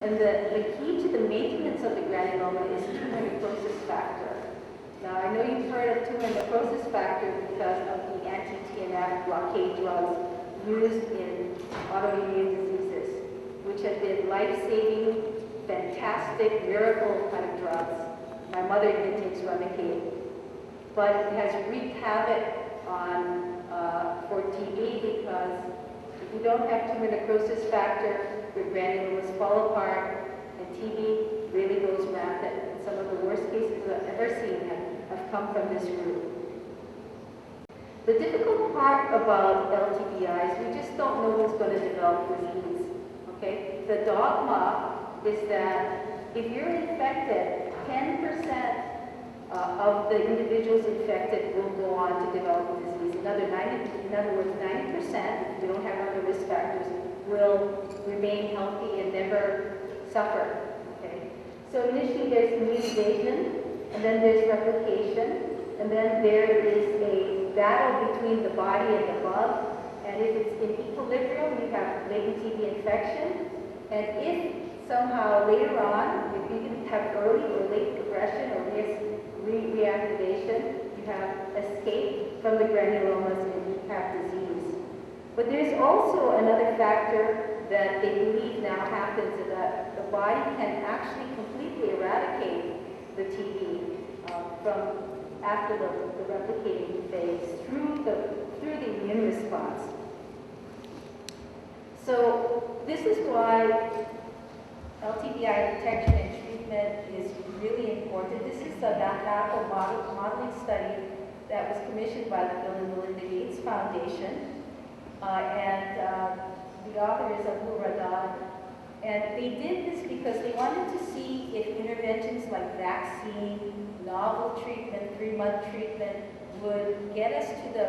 And the key to the maintenance of the granuloma is tumor necrosis factor. Now, I know you've heard of tumor necrosis factor because of the anti-TNF blockade drugs used in autoimmune diseases, which have been life-saving, fantastic, miracle kind of drugs. My mother even takes Remicade. But it has wreaked havoc for TB because if you don't have tumor necrosis factor, your granulomas fall apart, and TB really goes rampant. And some of the worst cases I've ever seen have come from this group. The difficult part about LTBIs, we just don't know who's going to develop disease. Okay? The dogma is that if you're infected, 10% of the individuals infected will go on to develop the disease. In other words, 90%, if you don't have other risk factors, will remain healthy and never suffer. Okay? So initially there's immunization, and then there's replication, and then there is a battle between the body and the bug. And if it's in equilibrium, you have latent TB infection. And if somehow later on, if you can have early or late progression or reactivation, you have escape from the granulomas and you have disease. But there's also another factor that they believe now happens, is that the body can actually completely eradicate the TB from after the replicating phase through the immune response. So this is why LTBI detection and treatment is really important. This is a mathematical modeling study that was commissioned by the Bill and Melinda Gates Foundation. The author is Abu Radan. And they did this because they wanted to see if interventions like vaccine, novel treatment, 3-month treatment would get us to the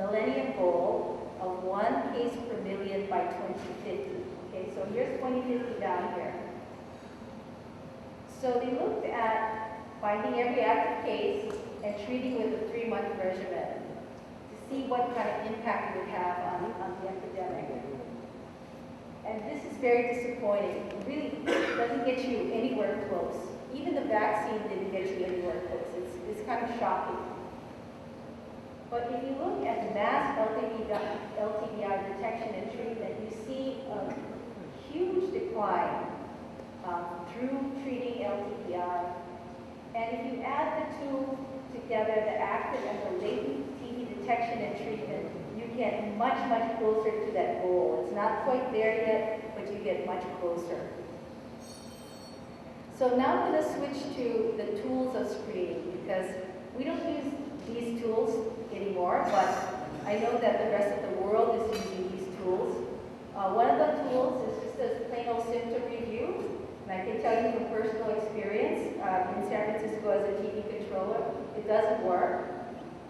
millennium goal of 1 case per million by 2050. Okay, so here's 2050 down here. So they looked at finding every active case and treating with a 3-month regimen to see what kind of impact it would have on the epidemic. And this is very disappointing. It really doesn't get you anywhere close. Even the vaccine didn't get you anywhere close. It's kind of shocking. But if you look at mass LTBI detection and treatment, you see a huge decline through treating LTBI. And if you add the two together, the active and the latent TB detection and treatment, you get much, much closer to that goal. It's not quite there yet, but you get much closer. So now I'm going to switch to the tools of screening, because we don't use these tools anymore, but I know that the rest of the world is using these tools. One of the tools is just a plain old symptom review. And I can tell you from personal experience, in San Francisco as a TB controller, it doesn't work.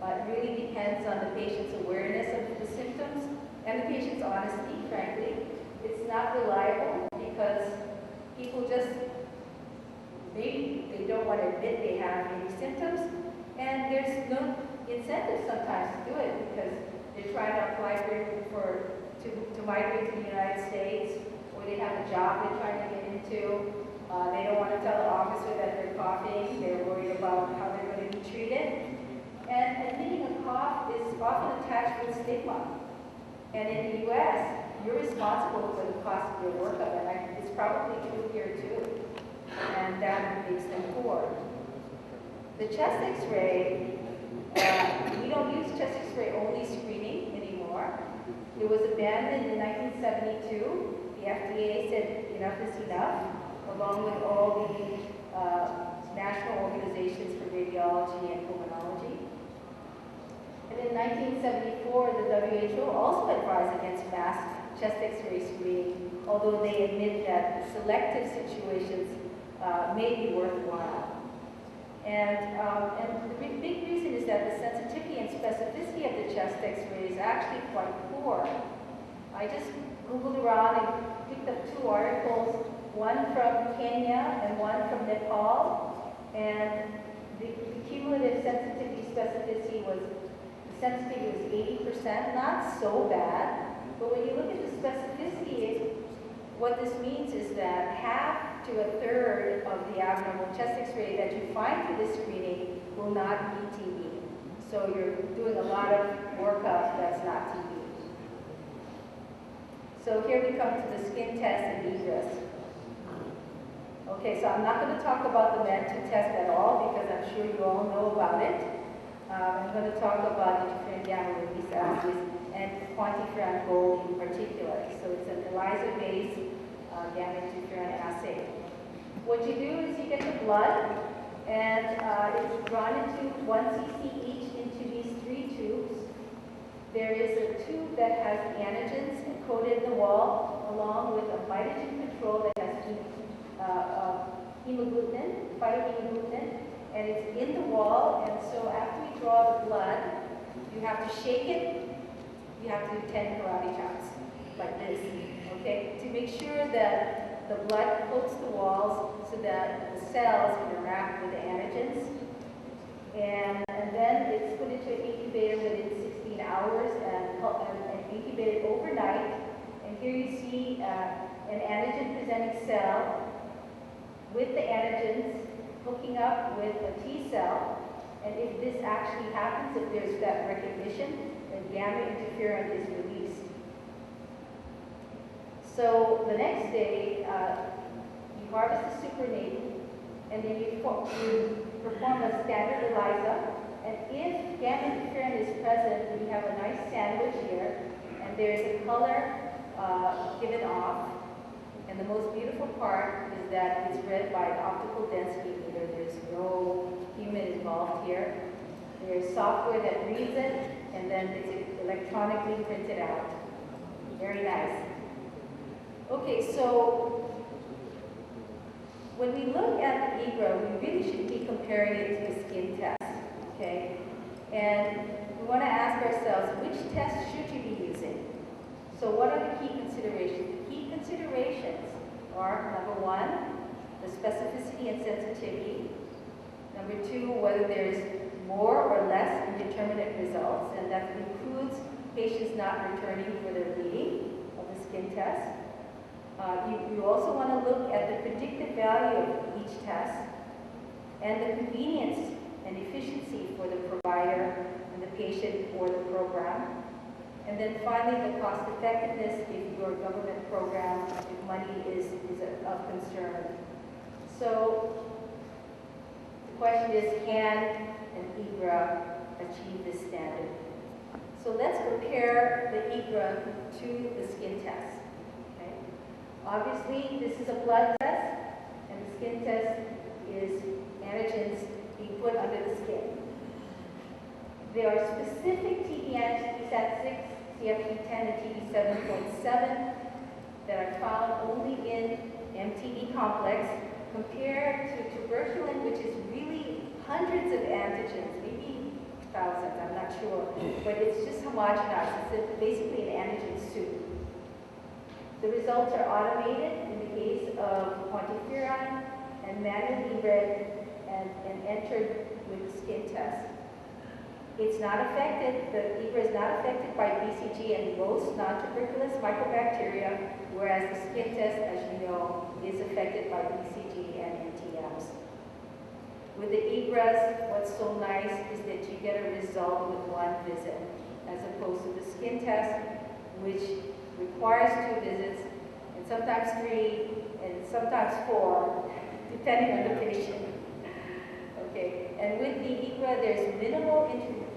It really depends on the patient's awareness of the symptoms and the patient's honesty, frankly. It's not reliable because people just, maybe they don't want to admit they have any symptoms, and there's no incentive sometimes to do it because they're trying to apply to migrate to the United States, or they have a job they're trying to get into. They don't want to tell the officer that they're coughing. They're worried about how they're going to be treated. And admitting a cough is often attached with stigma. And in the U.S., you're responsible for the cost of your workup, and it's probably true here too. And that makes them poor. The chest X-ray, we don't use chest X-ray only screening anymore. It was abandoned in 1972. The FDA said enough is enough, along with all the national organizations for radiology and pulmonology. And in 1974, the WHO also advised against mass chest X-ray screening, although they admit that selective situations may be worthwhile. And the big reason is that the sensitivity and specificity of the chest X-ray is actually quite poor. I just Googled around and picked up 2 articles, one from Kenya and one from Nepal, and the cumulative sensitivity specificity was, the sensitivity was 80%, not so bad, but when you look at the specificity, what this means is that half to a third of the abnormal chest X-ray that you find through this screening will not be TB. So you're doing a lot of workup that's not TB. So here we come to the skin test and egress. Okay, so I'm not going to talk about the MED2 test at all because I'm sure you all know about it. I'm going to talk about interferon gamma release assays and QuantiFERON Gold in particular. So it's an ELISA-based gamma interferon assay. What you do is you get the blood, and it's drawn into 1 cc each into these 3 tubes. There is a tube that has antigens encoded in the wall, along with a mitogen control that has hemagglutinin, phytohemagglutinin, and it's in the wall. And so after you draw the blood, you have to shake it. You have to do 10 karate chops, like this, okay, to make sure that the blood coats the walls so that the cells can interact with the antigens. And then it's put into an incubator within 16 hours and incubated overnight. And here you see an antigen-presenting cell with the antigens hooking up with a T cell. And if this actually happens, if there's that recognition, then gamma interferon is released. So the next day, you harvest the supernatant, and then you perform a standard ELISA. And if gamma interferon is present, we have a nice sandwich here, and there's a color given off. And the most beautiful part is that it's read by an optical density meter. There's no human involved here. There's software that reads it, and then it's electronically printed out. Very nice. Okay, so when we look at the IGRA, we really should be comparing it to a skin test, okay? And we want to ask ourselves, which test should you be using? So what are the key considerations? The key considerations are, number 1, the specificity and sensitivity. Number 2, whether there's more or less indeterminate results, and that includes patients not returning for their reading of the skin test. You also want to look at the predictive value of each test and the convenience and efficiency for the provider and the patient or the program. And then finally, the cost effectiveness if your government program, if money is of concern. So the question is, can an IGRA achieve this standard? So let's compare the IGRA to the skin test. Okay? Obviously, this is a blood test, and the skin test is antigens being put under the skin. There are specific TB antigens, SAT6, CFP10, and TB7.7 that are found only in MTB complex, compared to tuberculin, which is really hundreds of antigens, maybe thousands, I'm not sure, but it's just homogenized. It's basically an antigen soup. The results are automated in the case of QuantiFERON and manually read and entered with the skin test. It's not affected, the IGRA is not affected by BCG and most non-tuberculous Mycobacterium, whereas the skin test, as you know, is affected by BCG and NTMs. With the IGRAs, what's so nice is that you get a result with one visit, as opposed to the skin test, which requires 2 visits, and sometimes 3, and sometimes 4, depending on the patient. Okay, and with the IGRA, there's minimal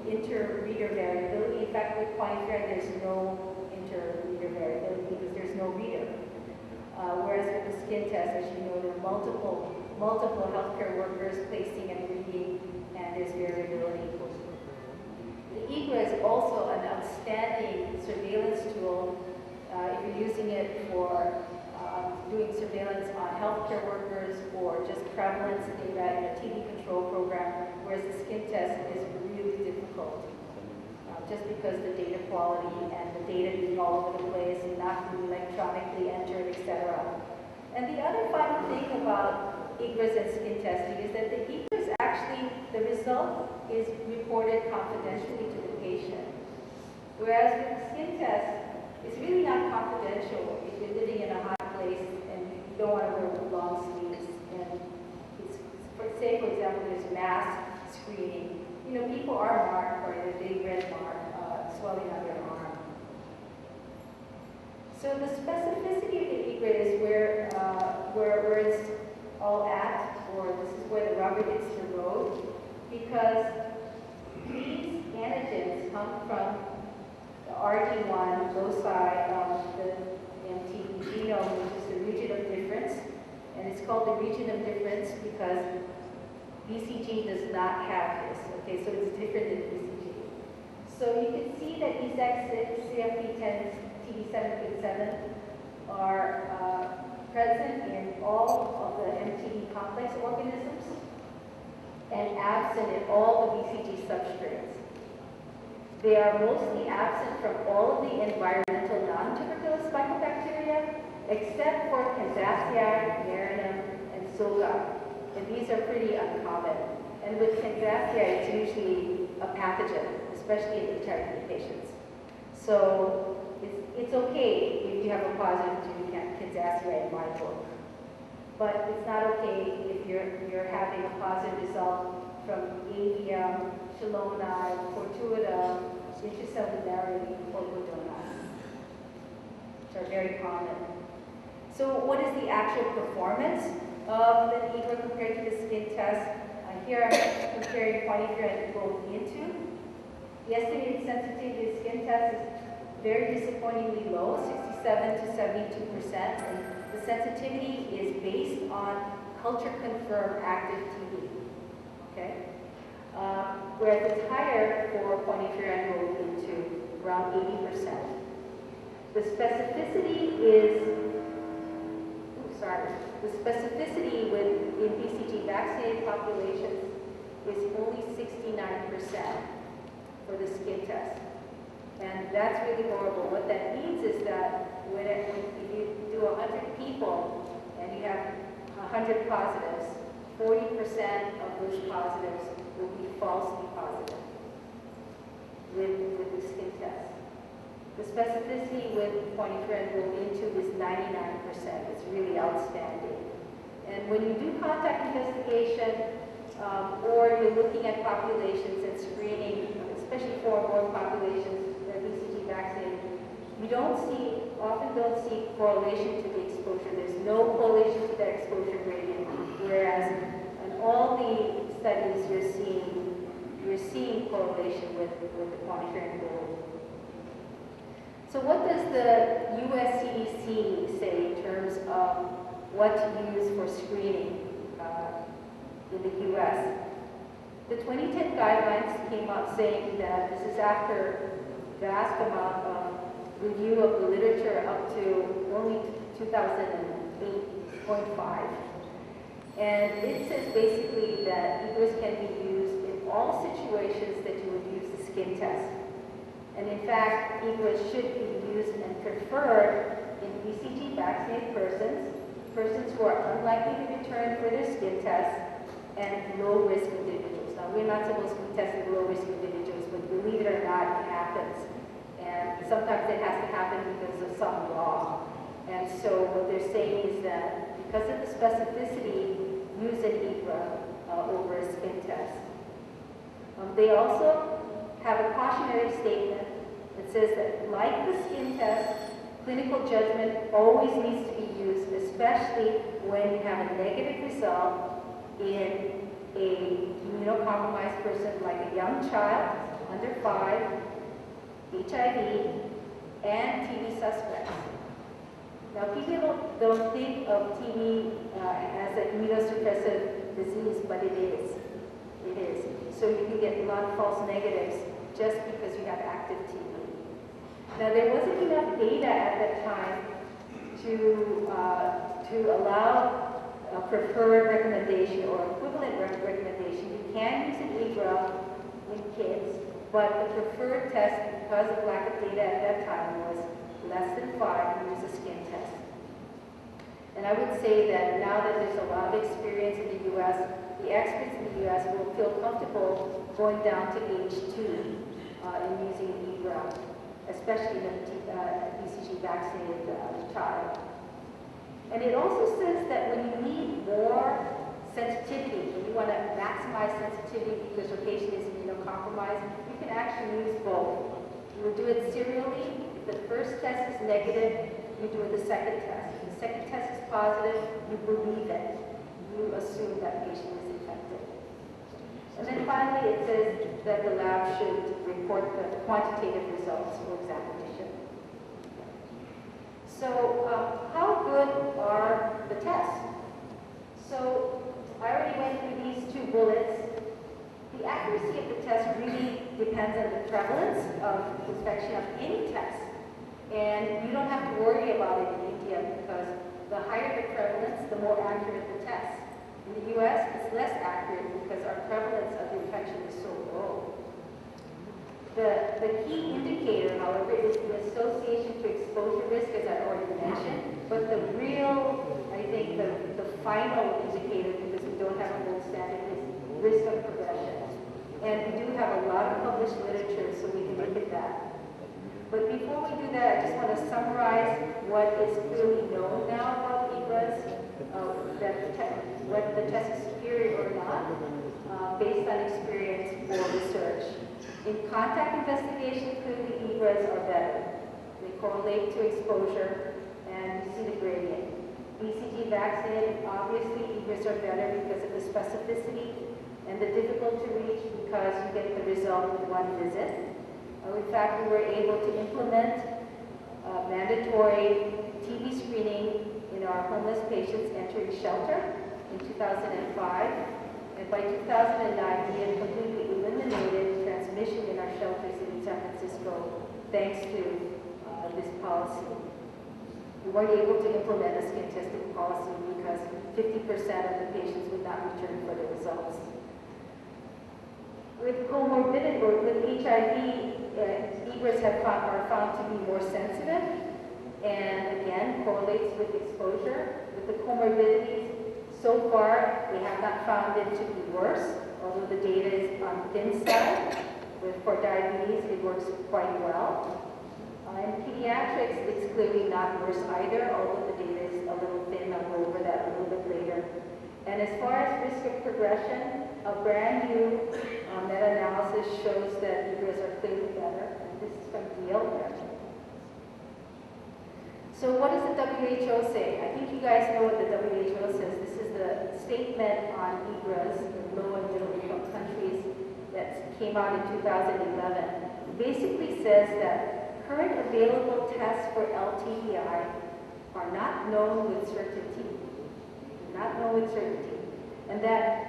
inter-reader variability. In fact, with QuantiFERON, there's no inter-reader variability because there's no reader. Whereas with the skin test, as you know, there are multiple healthcare workers placing and reading, and there's variability. The IGRA is also an outstanding surveillance tool if you're using it for doing surveillance on healthcare workers or just prevalence data in a TB control program, whereas the skin test is really difficult just because the data quality and the data being all over the place and not being electronically entered, etc. And the other fun thing about IGRAs and skin testing is that the IGRAs actually, the result is reported confidentially to the patient. Whereas with the skin test, it's really not confidential if you're living in a hot place and you don't want to wear long sleeves. it's the road, because these antigens come from the RD1 loci of the MTB genome, which is the region of difference. And it's called the region of difference because BCG does not have this. Okay, so it's different than BCG. So you can see that ESAC6, CFP10, TB787 are present in all of the MTB complex organisms and absent in all the BCG substrates. They are mostly absent from all of the environmental non-tuberculous mycobacteria, except for Kanzasii, Marinum, and Soga. And these are pretty uncommon. And with Kanzasii, it's usually a pathogen, especially in HIV patients. So it's okay if you have a positive to Kanzasii in my book. But it's not okay if you're having a positive result from avium, Shalomni, Fortuita, intracellularity, or Bodoni, which are very common. So what is the actual performance of the NIGRA compared to the skin test? Here I'm comparing QuantiFERON Gold into. The estimated sensitivity of the skin test is very disappointingly low, 67 to 72%, and the sensitivity is based on culture-confirmed active TB. Okay? Whereas it's higher for QuantiFERON Gold into, around 80%. The specificity is the specificity in BCG vaccinated populations is only 69% for the skin test. And that's really horrible. What that means is that when you do 100 people and you have 100 positives, 40% of those positives will be falsely positive with the skin test. The specificity with QuantiFERON Gold into is 99%. It's really outstanding. And when you do contact investigation, or you're looking at populations and screening, especially foreign-born populations that are BCG vaccinated, you often don't see correlation to the exposure. There's no correlation to that exposure gradient, whereas in all the studies you're seeing correlation with the QuantiFERON Gold. So what does the US CDC say in terms of what to use for screening in the US? The 2010 guidelines came out saying that this is after vast amount of review of the literature up to only 2008.5. And it says basically that EGRAs can be used in all situations that you would use the skin test. And in fact, EGRAs should be used and preferred in BCG vaccinated persons who are unlikely to return for their skin test, and low-risk individuals. Now, we're not supposed to be testing low-risk individuals, but believe it or not, it happens. And sometimes it has to happen because of some law. And so what they're saying is that because of the specificity, use an EGRA over a skin test. They also have a cautionary statement that says that, like the skin test, clinical judgment always needs to be used, especially when you have a negative result in a immunocompromised person like a young child, under 5, HIV, and TB suspects. Now, people don't think of TB as an immunosuppressive disease, but it is. It is. So you can get a lot of false negatives just because you have active TB. Now, there wasn't enough data at that time to allow a preferred recommendation or equivalent recommendation. You can use an EGRA in kids, but the preferred test, because of lack of data at that time, was less than 5, and use a skin test. And I would say that now that there's a lot of experience in the U.S., the experts in the U.S. will feel comfortable going down to age 2 and using an EGRA, especially in a BCG vaccinated child. And it also says that when you need more sensitivity, when you want to maximize sensitivity because your patient is immunocompromised, you can actually use both. You will do it serially. If the first test is negative, you do the second test. If the second test is positive, you believe it. You assume that patient is infected. And then finally, it says that the lab should report the quantitative results for examination. So how good are the tests? So I already went through these two bullets. The accuracy of the test really depends on the prevalence of inspection of any test. And you don't have to worry about it in India because the higher the prevalence, the more accurate the test. In the US, it's less accurate because our prevalence of infection is so low. The key indicator, however, is the association to exposure risk, as I already mentioned. But the real, I think, the final indicator, because we don't have a gold standard, is risk of progression. And we do have a lot of published literature, so we can look at that. But before we do that, I just want to summarize what is clearly known now about EGRAs, whether the test is superior or not, based on experience or research. In contact investigation, clearly EGRAs are better. They correlate to exposure, and you see the gradient. BCG vaccinated, obviously EGRAs are better because of the specificity and the difficult to reach because you get the result with one visit. In fact, we were able to implement mandatory TB screening in our homeless patients entering shelter in 2005. And by 2009, we had completely eliminated transmission in our shelters in San Francisco thanks to this policy. We weren't able to implement a skin testing policy because 50% of the patients would not return for the results. With comorbidity or with HIV, EGRAs are found to be more sensitive and again correlates with exposure. With the comorbidities, so far we have not found it to be worse, although the data is on the thin side. For diabetes, it works quite well. In pediatrics, it's clearly not worse either, although the data is a little thin. I'll go over that a little bit later. And as far as risk of progression, a brand new meta-analysis shows that EGRAs are clearly better. And this is from Deal. So what does the WHO say? I think you guys know what the WHO says. This is the statement on EGRAs in low and middle income countries that came out in 2011. It basically says that current available tests for LTBI are not known with certainty. And that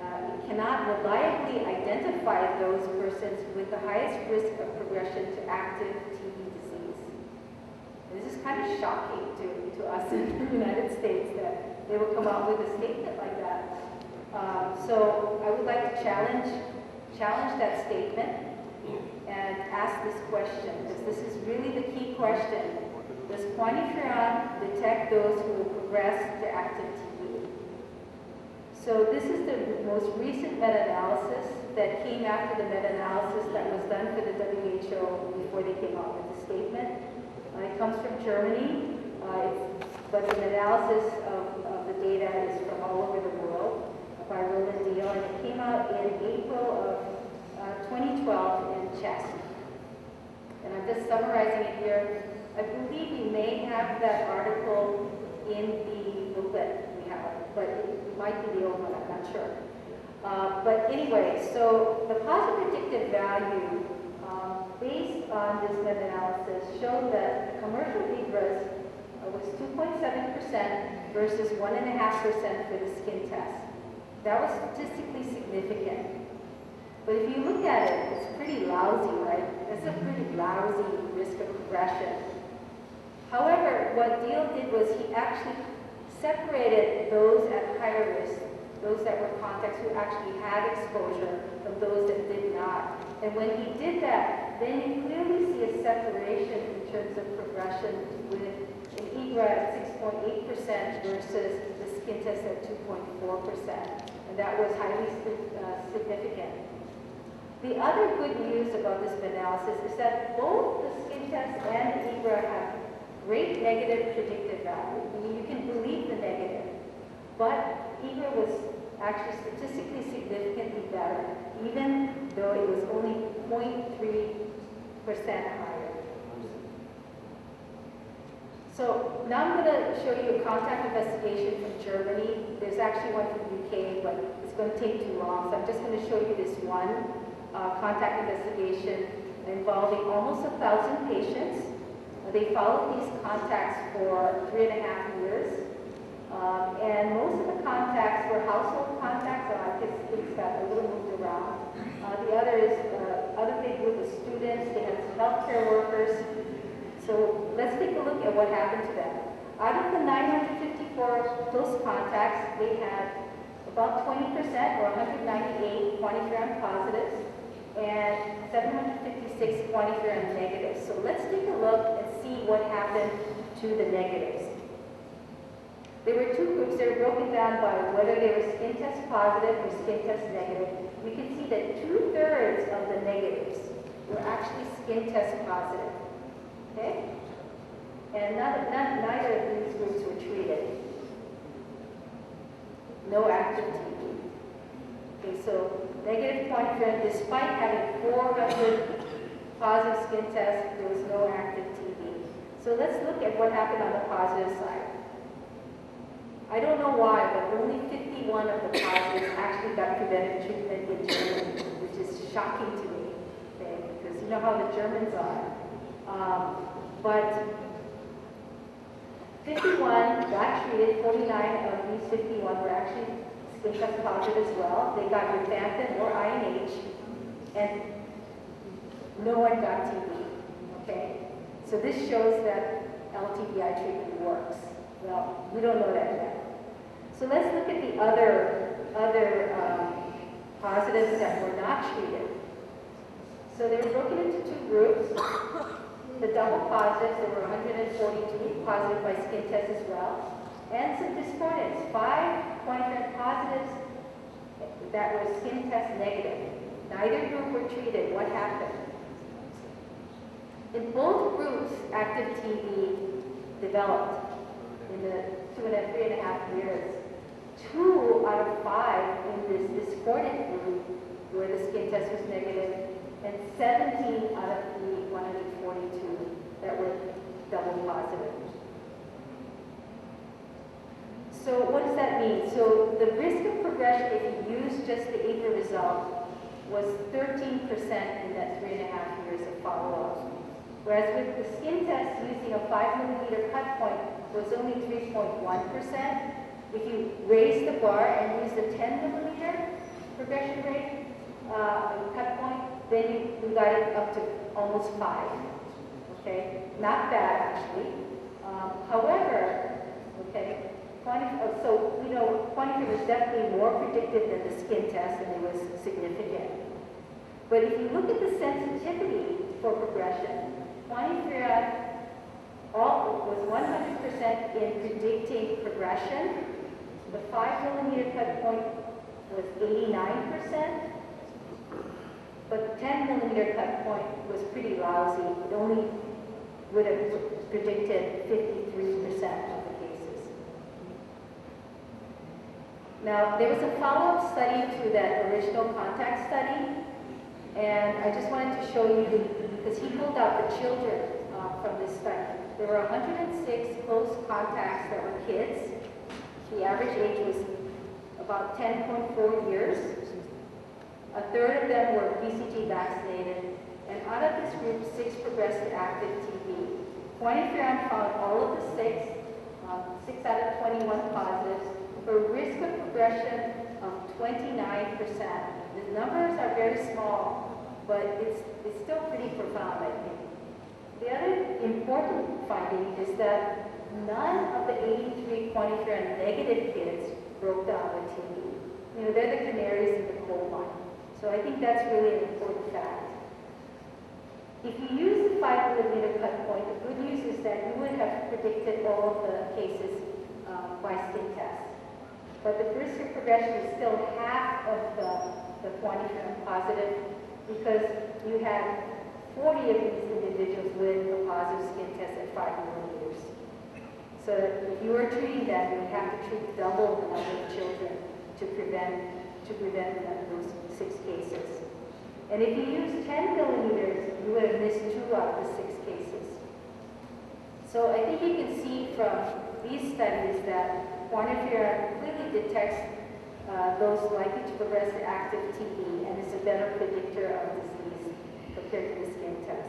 it cannot reliably identify those persons with the highest risk of progression to active TB disease. And this is kind of shocking to us in the United States that they would come out with a statement like that. So I would like to challenge that statement and ask this question, because this is really the key question. Does QuantiFERON detect those who will progress to active TB? So this is the most recent meta-analysis that came after the meta-analysis that was done for the WHO before they came out with the statement. It comes from Germany, but the analysis of the data is from all over the world by Roland Deal, and it came out in April of 2012 in Chest. And I'm just summarizing it here. I believe you may have that article in the booklet we have, but it might be the old one, I'm not sure. But anyway, so the positive predictive value based on this meta-analysis showed that commercial EGRAs was 2.7% versus 1.5% for the skin test. That was statistically significant. But if you look at it, it's pretty lousy, right? It's a pretty lousy risk of progression. However, what Deal did was he actually separated those at higher risk, those that were contacts who actually had exposure, from those that did not. And when he did that, then you clearly see a separation in terms of progression with an EGRA at 6.8% versus the skin test at 2.4%. And that was highly significant. The other good news about this analysis is that both the skin test and the EGRA have great negative predictive value. I mean, you can believe the negative. But EGRA was actually statistically significantly better, even though it was only 0.3% higher. So now I'm going to show you a contact investigation from Germany. There's actually one from UK okay, but it's going to take too long. So I'm just going to show you this one contact investigation involving almost 1,000 patients. They followed these contacts for 3.5 years. And most of the contacts were household contacts, so I guess things got a little moved around. The other thing with the students, they had healthcare workers. So let's take a look at what happened to them. Out of the 954 close contacts, they had about 20% or 198 QuantiFERON positives and 756 QuantiFERON negatives. So let's take a look and see what happened to the negatives. There were two groups. They were broken down by whether they were skin test positive or skin test negative. We can see that 2/3 of the negatives were actually skin test positive. Okay? And neither of these groups were treated. No active TB. Okay, so negative QuantiFERON, despite having 400 positive skin tests, there was no active TB. So let's look at what happened on the positive side. I don't know why, but only 51 of the positives actually got preventive treatment in Germany, which is shocking to me, okay? Because you know how the Germans are. But 51 got treated. 49 of these 51 were actually skin test positive as well. They got rifampin or INH, and no one got TB, okay? So this shows that LTBI treatment works. Well, we don't know that yet. So let's look at the other positives that were not treated. So they were broken into two groups. The double positives, there were 142 positive by skin test as well. And some discordance, 5 QuantiFERON positives that were skin test negative. Neither group were treated. What happened? In both groups, active TB developed in the 3.5 years. 2 out of 5 in this discordant group where the skin test was negative, and 17 out of the 142 that were double positive. So what does that mean? So the risk of progression, if you use just the APRA result, was 13% in that 3.5 years of follow-up. Whereas with the skin test using a 5mm cut point was only 3.1%. If you raise the bar and use the 10mm progression rate cut point, then you got it up to almost 5. Okay, not bad actually. However, okay, so we know QuantiFERON was definitely more predictive than the skin test, and it was significant. But if you look at the sensitivity for progression, QuantiFERON was 100% in predicting progression. The 5mm cut point was 89%, but the 10mm cut point was pretty lousy. It only would have predicted 53% of the cases. Now, there was a follow-up study to that original contact study, and I just wanted to show you, because he pulled out the children from this study. There were 106 close contacts that were kids. The average age was about 10.4 years. A third of them were BCG vaccinated, and out of this group, 6 progressed to active TB. QuantiFERON found all of the 6 out of 21 positives, for a risk of progression of 29%. The numbers are very small, but it's still pretty profound, I think. The other important finding is that none of the 83 QuantiFERON negative kids broke down with TB. You know, they're the canaries in the coal mine. So I think that's really an important fact. If you use the 5mm cut point, the good news is that you would have predicted all of the cases by skin test. But the risk of progression is still half of the QuantiFERON positive, because you had 40 of these individuals with a positive skin test at 5mm. So if you were treating them, you would have to treat double the number of children to prevent those 6 cases. And if you use 10mm, you would have missed 2 out of the 6 cases. So I think you can see from these studies that QuantiFERON clearly detects those likely to progress to active TB, and is a better predictor of disease compared to the skin test.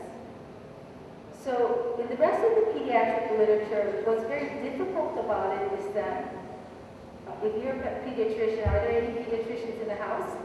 So in the rest of the pediatric literature, what's very difficult about it is that if you're a pediatrician, are there any pediatricians in the house?